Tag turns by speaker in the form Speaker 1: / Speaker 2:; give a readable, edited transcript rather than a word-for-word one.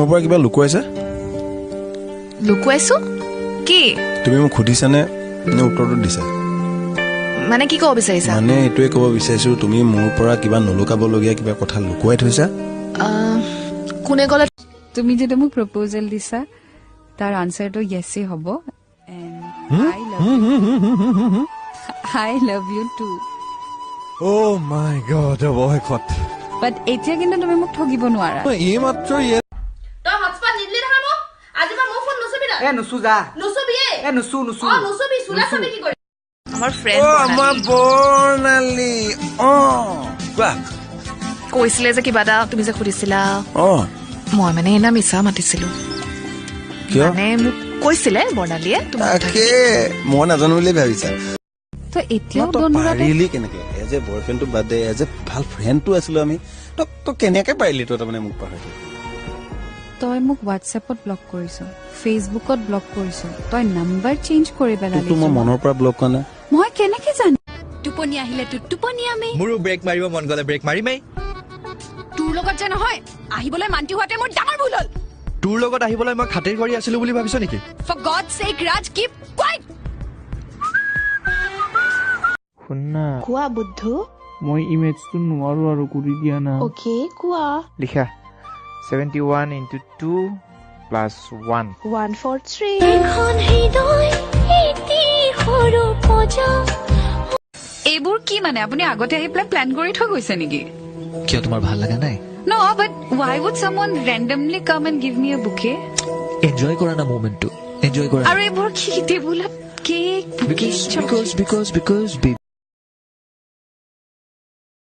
Speaker 1: পৰা কিবা লুকুৱাইছা
Speaker 2: লুকুৱাইছো কি
Speaker 1: তুমি মোক সুধিছানে নে উত্তৰটো দিছা
Speaker 2: মানে কি ক'ব বিচাৰিছা
Speaker 1: মানে এটোৱে ক'ব বিচাৰিছো তুমি মোৰ পৰা কিবা নলুকাবলগীয়া কিবা কথা লুকুৱাই থৈছা
Speaker 2: কোনে ক'লে
Speaker 3: তুমি যেটা মোক প্ৰপ'জাল দিছা তাৰ আনসাৰটো ইয়েসই হ'ব and I love you too
Speaker 4: Oh my god অবহেখত
Speaker 3: বাট এতিয়া কিন্তু তুমি মোক ঠগিব নোৱাৰা
Speaker 4: এই মাত্ৰ
Speaker 5: তই হটস্পট নিদিলি নহয় মোক আজি বা মোৰ ফোন নুচুবি না
Speaker 6: নুচু যা
Speaker 5: নুচুবি
Speaker 6: নুচু
Speaker 5: নুচুবি চুলা চাবি কি কৰি
Speaker 2: আমাৰ ফ্ৰেণ্ড
Speaker 4: আমাৰ বৰ্ণালী
Speaker 1: কোৱা
Speaker 2: কৈছিলে যে কিবা এটা তুমি যে সুধিছিলা মই মানে এনা মিছা মাতিছিলো
Speaker 1: কিয়
Speaker 2: মানে মোক কৈছিলে বৰ্ণালীয়ে
Speaker 1: তাকে মই নাজানো বুলি ভাবিছা
Speaker 3: তো এতিয়াও
Speaker 1: তই
Speaker 3: দনুৰাতে
Speaker 1: পাৰিলি কেনেকে এজ এ বয়ফ্ৰেণ্ডটো বাদে এজ এ ভাল ফ্ৰেণ্ডটো আছিলো আমি তই কেনেকে পাৰিলি তই তাৰমানে মোক পাহৰি
Speaker 3: তই মোক হোৱাটছএপত ব্লক কৰিছ ফেচবুকত ব্লক কৰিছ তই নাম্বাৰ চেঞ্জ কৰি পেলালি
Speaker 1: তোক মই মনৰ পৰা ব্লক কৰা নাই
Speaker 3: মই কেনেকে জানো টোপনি আহিলে তো টোপনি আমি
Speaker 4: মোৰো ব্ৰেক মাৰিব মন গলে ব্ৰেক মাৰিমেই
Speaker 3: তোৰ লগত যে নহয় আহিবলৈ মান্তি হোৱাতে মোৰ ডাঙৰ ভুল হ'ল
Speaker 4: তোৰ লগত আহিবলৈ মই খাতিৰ কৰি আছিলো বুলি ভাবিছ নেকি
Speaker 3: for god sake Raj keep quiet
Speaker 7: শুনা
Speaker 8: কোৱা বুদ্ধু
Speaker 7: মই ইমেজটো নোৱাৰো আৰু কৰি দিয়া না
Speaker 8: ওকে কোৱা
Speaker 7: লিখা 71 into 2 plus 1
Speaker 8: 143
Speaker 5: এখন হৃদয় এটি সৰু পজা
Speaker 3: এইবোৰ কি মানে আপুনি আগতে আহি প্ল্যান কৰি থৈ গৈছে নেকি
Speaker 9: কিয় তোমাৰ ভাল লাগা নাই
Speaker 3: No, but why would someone randomly come and give me a bouquet?
Speaker 9: Enjoy কৰা না মোমেন্টটো এনজয় কৰা
Speaker 3: আৰু এইবোৰ কি টেবুলত কেক
Speaker 9: because